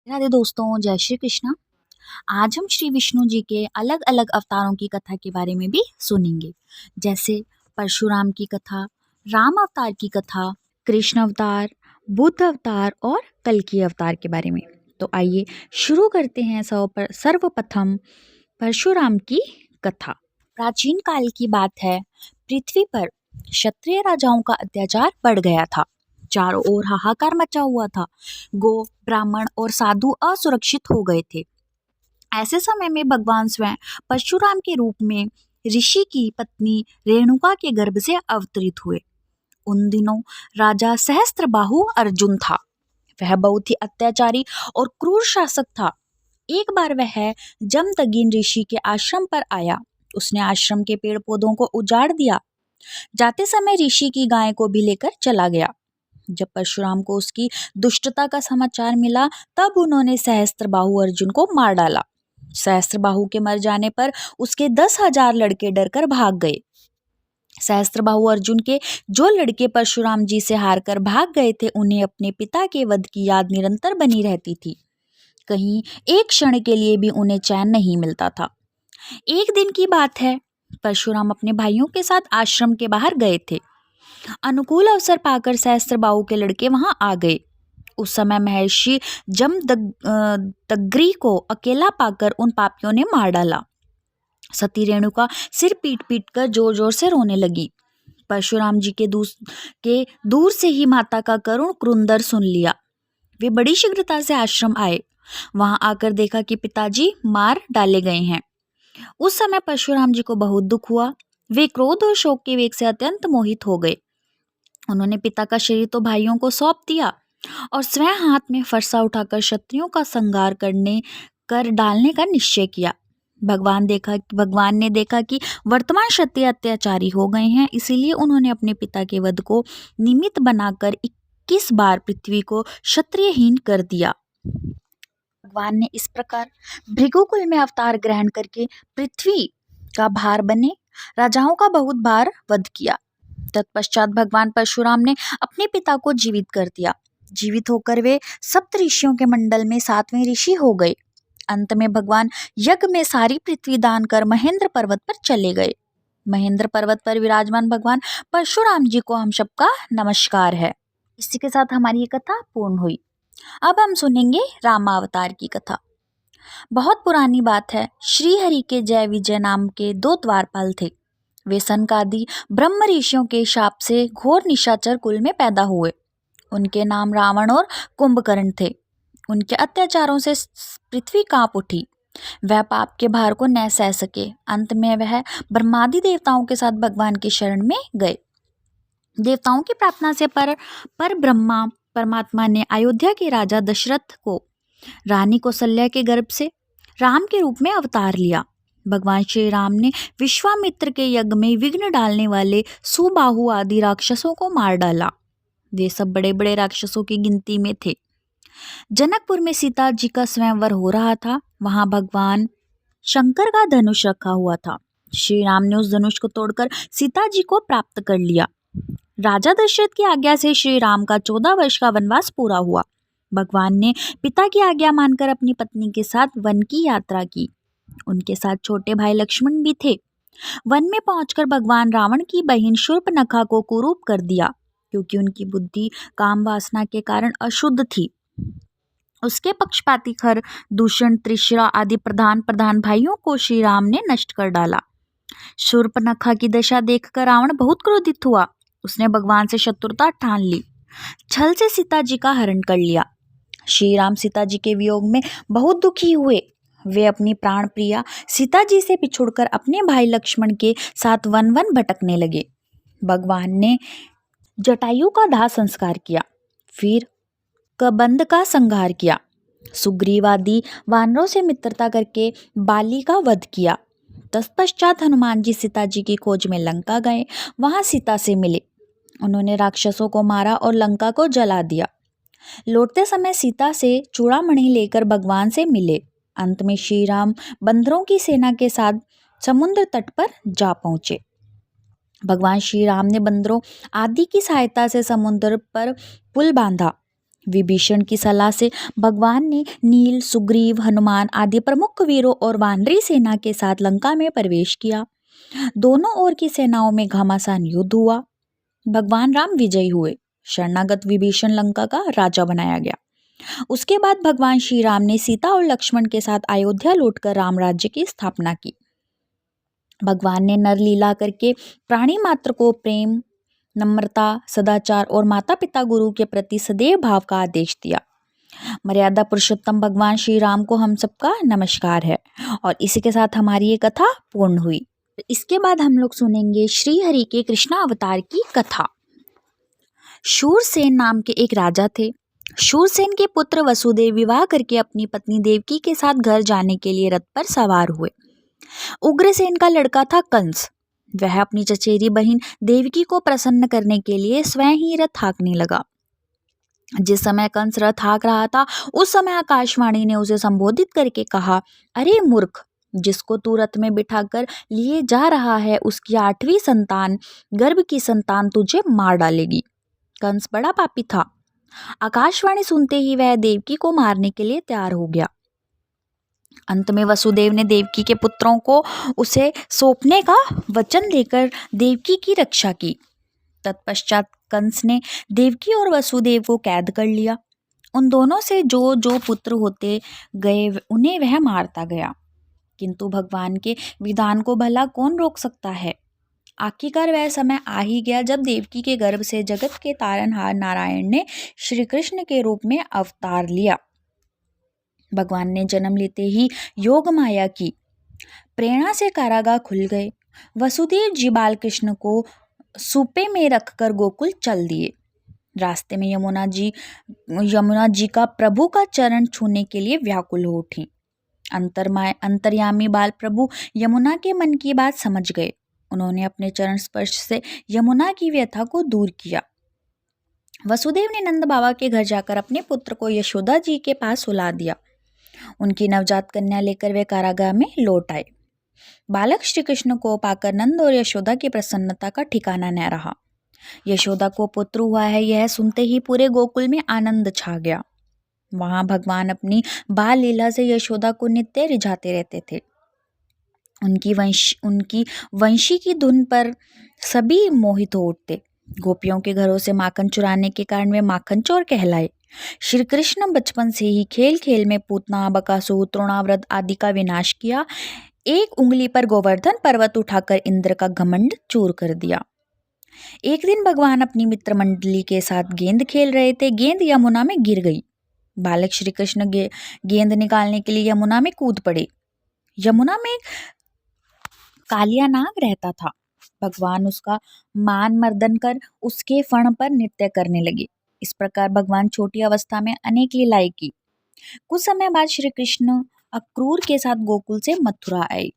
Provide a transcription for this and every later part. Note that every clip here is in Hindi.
राधे दोस्तों, जय श्री कृष्ण। आज हम श्री विष्णु जी के अलग अलग अवतारों की कथा के बारे में भी सुनेंगे। जैसे परशुराम की कथा, राम अवतार की कथा, कृष्ण अवतार, बुद्ध अवतार और कल्कि अवतार के बारे में। तो आइए शुरू करते हैं। सर्वप्रथम परशुराम की कथा। प्राचीन काल की बात है। पृथ्वी पर क्षत्रिय राजाओं का अत्याचार बढ़ गया था। चारों ओर हाहाकार मचा हुआ था। गो, ब्राह्मण और साधु असुरक्षित हो गए थे। ऐसे समय में भगवान स्वयं परशुराम के रूप में ऋषि की पत्नी रेणुका के गर्भ से अवतरित हुए। उन दिनों राजा सहस्त्रबाहु अर्जुन था। वह बहुत ही अत्याचारी और क्रूर शासक था। एक बार वह जमदग्नि ऋषि के आश्रम पर आया। उसने आश्रम के पेड़ पौधों को उजाड़ दिया। जाते समय ऋषि की गाय को भी लेकर चला गया। जब परशुराम को उसकी दुष्टता का समाचार मिला, तब उन्होंने सहस्त्रबाहु अर्जुन को मार डाला। सहस्त्रबाहु के मर जाने पर उसके 10,000 लड़के डरकर भाग गए। सहस्त्रबाहु अर्जुन के जो लड़के परशुराम जी से हारकर भाग गए थे, उन्हें अपने पिता के वध की याद निरंतर बनी रहती थी। कहीं एक क्षण के लिए भी उन्हें चैन नहीं मिलता था। एक दिन की बात है। परशुराम अपने भाइयों के साथ आश्रम के बाहर गए थे। अनुकूल अवसर पाकर सहस्त्रबाहु के लड़के वहां आ गए। उस समय महर्षि जमदग्नि को अकेला पाकर उन पापियों ने मार डाला। सती रेणुका सिर पीट पीट कर जोर जोर से रोने लगी। परशुराम जी के दूर से ही माता का करुण क्रुंदर सुन लिया। वे बड़ी शीघ्रता से आश्रम आए। वहां आकर देखा कि पिताजी मार डाले गए हैं। उस समय परशुराम जी को बहुत दुख हुआ। वे क्रोध और शोक के वेग से अत्यंत मोहित हो गए। उन्होंने पिता का शरीर तो भाइयों को सौंप दिया और स्वयं हाथ में फरसा उठाकर क्षत्रियों का संहार कर डालने का निश्चय किया। भगवान ने देखा कि वर्तमान क्षत्रिय अत्याचारी हो गए हैं, इसीलिए उन्होंने अपने पिता के वध को निमित्त बनाकर 21 बार पृथ्वी को क्षत्रियहीन कर दिया। भगवान ने इस प्रकार भृगुकुल में अवतार ग्रहण करके पृथ्वी का भार बने राजाओं का बहुत बार वध किया। तत्पश्चात भगवान परशुराम ने अपने पिता को जीवित कर दिया। जीवित होकर वे सप्त ऋषियों के मंडल में 7वें ऋषि हो गए। अंत में भगवान यज्ञ में सारी पृथ्वी दान कर महेंद्र पर्वत पर चले गए। महेंद्र पर्वत पर विराजमान भगवान परशुराम जी को हम सबका नमस्कार है। इसी के साथ हमारी ये कथा पूर्ण हुई। अब हम सुनेंगे रामावतार की कथा। बहुत पुरानी बात है। श्री हरि के जय विजय नाम के 2 द्वारपाल थे। वे सनकादि ब्रह्म ऋषियों के शाप से घोर निशाचर कुल में पैदा हुए। उनके नाम रावण और कुंभकर्ण थे। उनके अत्याचारों से पृथ्वी कांप उठी। वह पाप के भार को न सह सके। अंत में वह ब्रह्मादि देवताओं के साथ भगवान की शरण में गए। देवताओं की प्रार्थना से पर ब्रह्मा परमात्मा ने अयोध्या के राजा दशरथ को रानी कौशल्या के गर्भ से राम के रूप में अवतार लिया। भगवान श्री राम ने विश्वामित्र के यज्ञ में विघ्न डालने वाले सुबाहु आदि राक्षसों को मार डाला। वे सब बड़े बड़े राक्षसों की गिनती में थे। जनकपुर में सीता जी का स्वयंवर हो रहा था। वहां भगवान शंकर का धनुष रखा हुआ था। श्री राम ने उस धनुष को तोड़कर सीता जी को प्राप्त कर लिया। राजा दशरथ की आज्ञा से श्री राम का 14 वर्ष का वनवास पूरा हुआ। भगवान ने पिता की आज्ञा मानकर अपनी पत्नी के साथ वन की यात्रा की। उनके साथ छोटे भाई लक्ष्मण भी थे। वन में पहुंचकर भगवान रावण की बहन शूर्पणखा को कुरूप कर दिया, क्योंकि उनकी बुद्धि काम वासना के कारण अशुद्ध थी। उसके पक्षपाती खर, दूषण, त्रिशिरा आदि प्रधान भाइयों को श्री राम ने नष्ट कर डाला। शूर्पणखा की दशा देखकर रावण बहुत क्रोधित हुआ। उसने भगवान से शत्रुता ठान ली। छल से सीता जी का हरण कर लिया। श्री राम सीता जी के वियोग में बहुत दुखी हुए। वे अपनी प्राण प्रिया सीता जी से बिछुड़कर अपने भाई लक्ष्मण के साथ वन वन भटकने लगे। भगवान ने जटायु का दाह संस्कार किया, फिर कबंध का संहार किया, सुग्रीवादि वानरों से मित्रता करके बाली का वध किया। तत्पश्चात हनुमान जी सीता जी की खोज में लंका गए। वहां सीता से मिले। उन्होंने राक्षसों को मारा और लंका को जला दिया। लौटते समय सीता से चूड़ामणि लेकर भगवान से मिले। अंत में श्री राम बंदरों की सेना के साथ समुद्र तट पर जा पहुंचे। भगवान श्री राम ने बंदरों आदि की सहायता से समुद्र पर पुल बांधा। विभीषण की सलाह से भगवान ने नील, सुग्रीव, हनुमान आदि प्रमुख वीरों और वानरी सेना के साथ लंका में प्रवेश किया। दोनों ओर की सेनाओं में घमासान युद्ध हुआ। भगवान राम विजयी हुए। शरणागत विभीषण लंका का राजा बनाया गया। उसके बाद भगवान श्री राम ने सीता और लक्ष्मण के साथ अयोध्या लौटकर राम राज्य की स्थापना की। भगवान ने नर लीला करके प्राणी मात्र को प्रेम, नम्रता, सदाचार और माता पिता गुरु के प्रति सदैव भाव का आदेश दिया। मर्यादा पुरुषोत्तम भगवान श्री राम को हम सबका नमस्कार है। और इसी के साथ हमारी ये कथा पूर्ण हुई। इसके बाद हम लोग सुनेंगे श्री हरि के कृष्णा अवतार की कथा। शूरसेन नाम के एक राजा थे। शूरसेन के पुत्र वसुदेव विवाह करके अपनी पत्नी देवकी के साथ घर जाने के लिए रथ पर सवार हुए। उग्रसेन का लड़का था कंस। वह अपनी चचेरी बहन देवकी को प्रसन्न करने के लिए स्वयं ही रथ हाँकने लगा। जिस समय कंस रथ हाँक रहा था, उस समय आकाशवाणी ने उसे संबोधित करके कहा, अरे मूर्ख, जिसको तू रथ में बिठाकर लिए जा रहा है उसकी 8वीं संतान, गर्भ की संतान तुझे मार डालेगी। कंस बड़ा पापी था। आकाशवाणी सुनते ही वह देवकी को मारने के लिए तैयार हो गया। अंत में वसुदेव ने देवकी के पुत्रों को उसे सौंपने का वचन देकर देवकी की रक्षा की। तत्पश्चात कंस ने देवकी और वसुदेव को कैद कर लिया। उन दोनों से जो जो पुत्र होते गए उन्हें वह मारता गया। किंतु भगवान के विधान को भला कौन रोक सकता है। आखिरकार वह समय आ ही गया जब देवकी के गर्भ से जगत के तारनहार नारायण ने श्री कृष्ण के रूप में अवतार लिया। भगवान ने जन्म लेते ही योग माया की प्रेरणा से कारागार खुल गए। वसुदेव जी बाल कृष्ण को सूपे में रखकर गोकुल चल दिए। रास्ते में यमुना जी का प्रभु का चरण छूने के लिए व्याकुल हो उठी। अंतर्यामी बाल प्रभु यमुना के मन की बात समझ गए। उन्होंने अपने चरण स्पर्श से यमुना की व्यथा को दूर किया। वसुदेव ने नंद बाबा के घर जाकर अपने पुत्र को यशोदा जी के पास सुला दिया। उनकी नवजात कन्या लेकर वे कारागार में लौट आए। बालक श्री कृष्ण को पाकर नंद और यशोदा की प्रसन्नता का ठिकाना न रहा। यशोदा को पुत्र हुआ है, यह सुनते ही पूरे गोकुल में आनंद छा गया। वहां भगवान अपनी बाल लीला से यशोदा को नित्य रिझाते रहते थे। उनकी वंशी की धुन पर सभी मोहित हो उठते। गोपियों के घरों से माखन चुराने के कारण वे माखन चोर कहलाए। श्री कृष्ण बचपन से ही खेल खेल में पूतना, बकासुर, तृणाव्रत आदि का विनाश किया। एक उंगली पर गोवर्धन पर्वत उठाकर इंद्र का घमंड चूर कर दिया। एक दिन भगवान अपनी मित्र मंडली के साथ गेंद खेल रहे थे। गेंद यमुना में गिर गई। बालक श्री कृष्ण गेंद निकालने के लिए यमुना में कूद पड़े। यमुना में कालिया नाग रहता था। भगवान उसका मान मर्दन कर उसके फण पर नृत्य करने लगे। इस प्रकार भगवान छोटी अवस्था में अनेक लीलाएं की। कुछ समय बाद श्री कृष्ण अक्रूर के साथ गोकुल से मथुरा आए।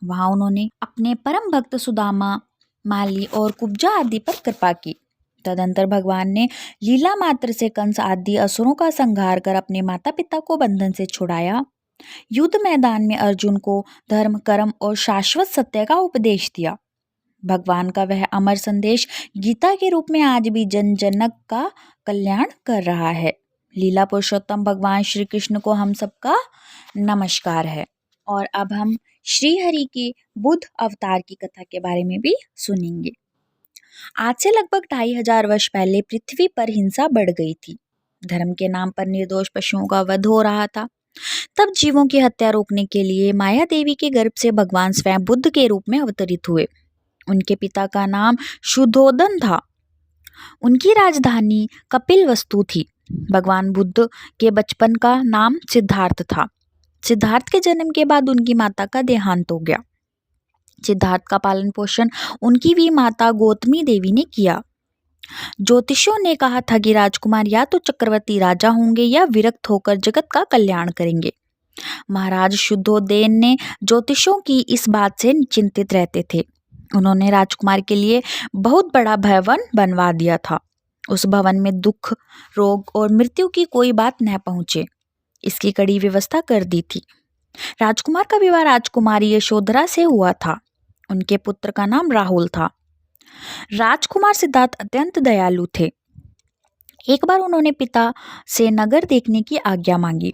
वहां उन्होंने अपने परम भक्त सुदामा, माली और कुब्जा आदि पर कृपा की। तदंतर भगवान ने लीला मात्र से कंस आदि असुरों का संहार कर अपने माता पिता को बंधन से छुड़ाया। युद्ध मैदान में अर्जुन को धर्म, कर्म और शाश्वत सत्य का उपदेश दिया। भगवान का वह अमर संदेश गीता के रूप में आज भी जन जनक का कल्याण कर रहा है। लीला पुरुषोत्तम भगवान श्री कृष्ण को हम सबका नमस्कार है। और अब हम श्री हरि के बुद्ध अवतार की कथा के बारे में भी सुनेंगे। आज से लगभग 2500 वर्ष पहले पृथ्वी पर हिंसा बढ़ गई थी। धर्म के नाम पर निर्दोष पशुओं का वध हो रहा था। तब जीवों की हत्या रोकने के लिए माया देवी के गर्भ से भगवान स्वयं बुद्ध के रूप में अवतरित हुए। उनके पिता का नाम शुद्धोदन था। उनकी राजधानी कपिलवस्तु थी। भगवान बुद्ध के बचपन का नाम सिद्धार्थ था। सिद्धार्थ के जन्म के बाद उनकी माता का देहांत हो गया। सिद्धार्थ का पालन पोषण उनकी भी माता गौतमी देवी ने किया। ज्योतिषियों ने कहा था कि राजकुमार या तो चक्रवर्ती राजा होंगे या विरक्त होकर जगत का कल्याण करेंगे। महाराज शुद्धोदन ने ज्योतिषियों की इस बात से चिंतित रहते थे। उन्होंने राजकुमार के लिए बहुत बड़ा भवन बनवा दिया था। उस भवन में दुख, रोग और मृत्यु की कोई बात न पहुंचे, इसकी कड़ी व्यवस्था कर दी थी। राजकुमार का विवाह राजकुमारी यशोधरा से हुआ था। उनके पुत्र का नाम राहुल था। राजकुमार सिद्धार्थ अत्यंत दयालु थे। एक बार उन्होंने पिता से नगर देखने की आज्ञा मांगी।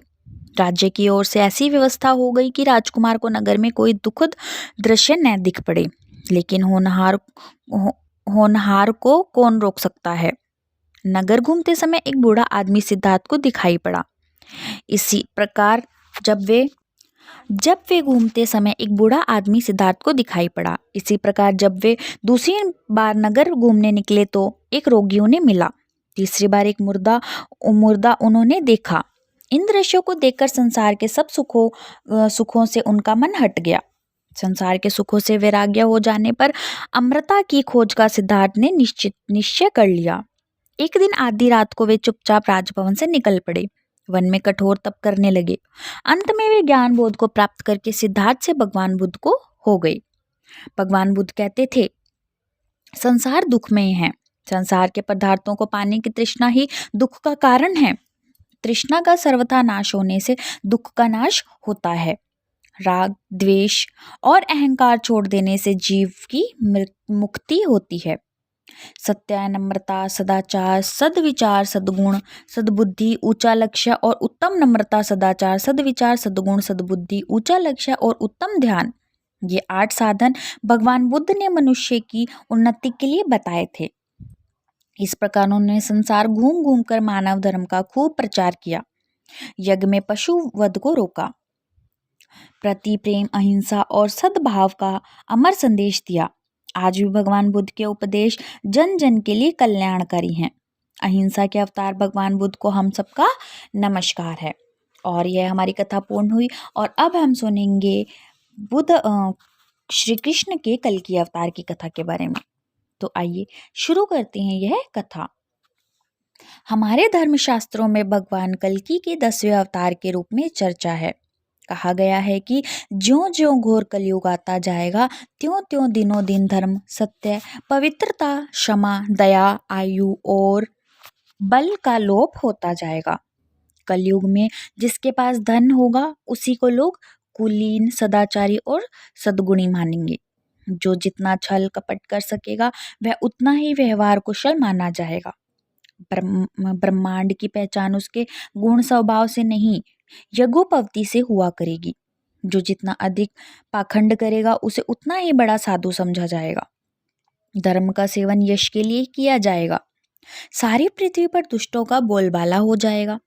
राज्य की ओर से ऐसी व्यवस्था हो गई कि राजकुमार को नगर में कोई दुखद दृश्य न दिख पड़े, लेकिन होनहार को कौन रोक सकता है। नगर घूमते समय एक बूढ़ा आदमी सिद्धार्थ को दिखाई पड़ा। इसी प्रकार जब वे घूमते समय एक बूढ़ा आदमी सिद्धार्थ को दिखाई पड़ा। इसी प्रकार जब वे दूसरी बार नगर घूमने निकले तो एक रोगी उन्हें मिला। तीसरी बार एक मुर्दा उन्होंने देखा। इन दृश्यों को देखकर संसार के सब सुखों से उनका मन हट गया। संसार के सुखों से वैराग्य हो जाने पर अमृता की खोज का सिद्धार्थ ने निश्चय कर लिया। एक दिन आधी रात को वे चुपचाप राजभवन से निकल पड़े। वन में कठोर तप करने लगे। अंत में वे ज्ञान बोध को प्राप्त करके सिद्धार्थ से भगवान बुद्ध को हो गए। भगवान बुद्ध कहते थे, संसार दुखमय है। संसार के पदार्थों को पाने की तृष्णा ही दुख का कारण है। तृष्णा का सर्वथा नाश होने से दुख का नाश होता है। राग, द्वेष और अहंकार छोड़ देने से जीव की मुक्ति होती है। सत्य, नम्रता, सदाचार, सद्विचार, सद्गुण, सद्बुद्धि, ऊंचा लक्ष्य और उत्तम नम्रता, सदाचार, सद्विचार, सद्गुण, सद्बुद्धि, ऊंचा लक्ष्य और उत्तम ध्यान, ये 8 साधन भगवान बुद्ध ने मनुष्य की उन्नति के लिए बताए थे। इस प्रकार उन्होंने संसार घूम घूम कर मानव धर्म का खूब प्रचार किया। यज्ञ में पशु वध को रोका, प्रति प्रेम, अहिंसा और सद्भाव का अमर संदेश दिया। आज भी भगवान बुद्ध के उपदेश जन जन के लिए कल्याणकारी हैं। अहिंसा के अवतार भगवान बुद्ध को हम सबका नमस्कार है। और यह हमारी कथा पूर्ण हुई। और अब हम सुनेंगे श्री कृष्ण के कल की अवतार की कथा के बारे में। तो आइए शुरू करते हैं यह कथा। हमारे धर्मशास्त्रों में भगवान कल्कि के 10वें अवतार के रूप में चर्चा है। कहा गया है कि ज्यों ज्यों घोर कलयुग आता जाएगा त्यों त्यों दिनों दिन धर्म, सत्य, पवित्रता, क्षमा, दया, आयु और बल का लोप होता जाएगा। कलयुग में जिसके पास धन होगा उसी को लोग कुलीन, सदाचारी और सद्गुणी मानेंगे। जो जितना छल कपट कर सकेगा वह उतना ही व्यवहार कुशल माना जाएगा। ब्रह्मांड की पहचान उसके गुण स्वभाव से नहीं, यज्ञोपवीति से हुआ करेगी। जो जितना अधिक पाखंड करेगा उसे उतना ही बड़ा साधु समझा जाएगा। धर्म का सेवन यश के लिए किया जाएगा। सारी पृथ्वी पर दुष्टों का बोलबाला हो जाएगा।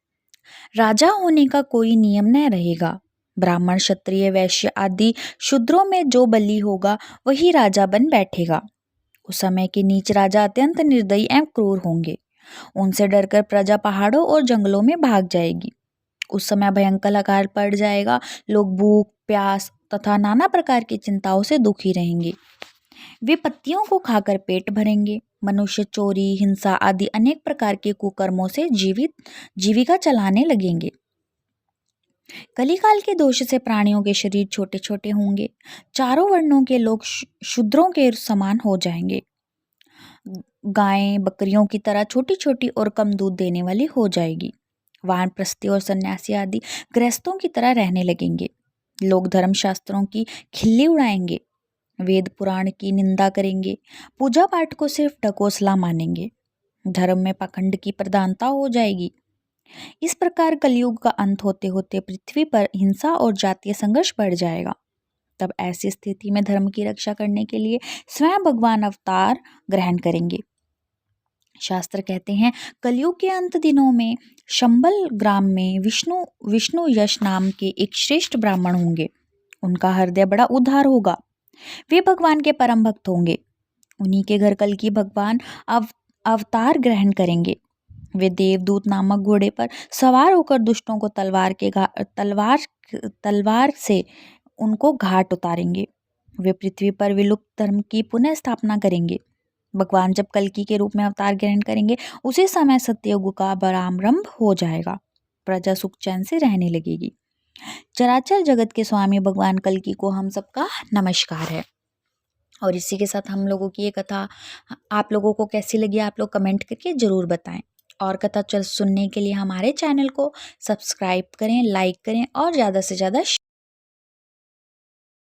राजा होने का कोई नियम न रहेगा। ब्राह्मण, क्षत्रिय, वैश्य आदि शूद्रों में जो बली होगा वही राजा बन बैठेगा। उस समय के नीच राजा अत्यंत निर्दयी एवं क्रूर होंगे। उनसे डरकर प्रजा पहाड़ों और जंगलों में भाग जाएगी। उस समय भयंकर अकाल पड़ जाएगा। लोग भूख, प्यास तथा नाना प्रकार की चिंताओं से दुखी रहेंगे। वे पत्तियों को खाकर पेट भरेंगे। मनुष्य चोरी, हिंसा आदि अनेक प्रकार के कुकर्मों से जीविका चलाने लगेंगे। कलिकाल के दोष से प्राणियों के शरीर छोटे छोटे होंगे। चारों वर्णों के लोग शूद्रों के समान हो जाएंगे। गायें बकरियों की तरह छोटी छोटी और कम दूध देने वाली हो जाएगी। वानप्रस्थी और सन्यासी आदि गृहस्थों की तरह रहने लगेंगे। लोग धर्मशास्त्रों की खिल्ली उड़ाएंगे, वेद पुराण की निंदा करेंगे, पूजा पाठ को सिर्फ ढकोसला मानेंगे। धर्म में पाखंड की प्रधानता हो जाएगी। इस प्रकार कलयुग का अंत होते होते पृथ्वी पर हिंसा और जातीय संघर्ष बढ़ जाएगा। तब ऐसी स्थिति में धर्म की रक्षा करने के लिए स्वयं भगवान अवतार ग्रहण करेंगे। शास्त्र कहते हैं, कलयुग के अंत दिनों में शंबल ग्राम में विष्णु यश नाम के एक श्रेष्ठ ब्राह्मण होंगे। उनका हृदय बड़ा उदार होगा। वे भगवान के परम भक्त होंगे। उन्हीं के घर कल्कि भगवान अवतार ग्रहण करेंगे। वे देवदूत नामक घोड़े पर सवार होकर दुष्टों को तलवार से उनको घाट उतारेंगे। वे पृथ्वी पर विलुप्त धर्म की पुनः स्थापना करेंगे। भगवान जब कल्कि के रूप में अवतार ग्रहण करेंगे उसी समय सत्ययुग का प्रारंभ हो जाएगा। प्रजा सुख चैन से रहने लगेगी। चराचर जगत के स्वामी भगवान कल्कि को हम सबका नमस्कार है। और इसी के साथ हम लोगों की ये कथा आप लोगों को कैसी लगी आप लोग कमेंट करके ज़रूर बताएं। और कथा सुनने के लिए हमारे चैनल को सब्सक्राइब करें, लाइक करें और ज़्यादा से ज़्यादा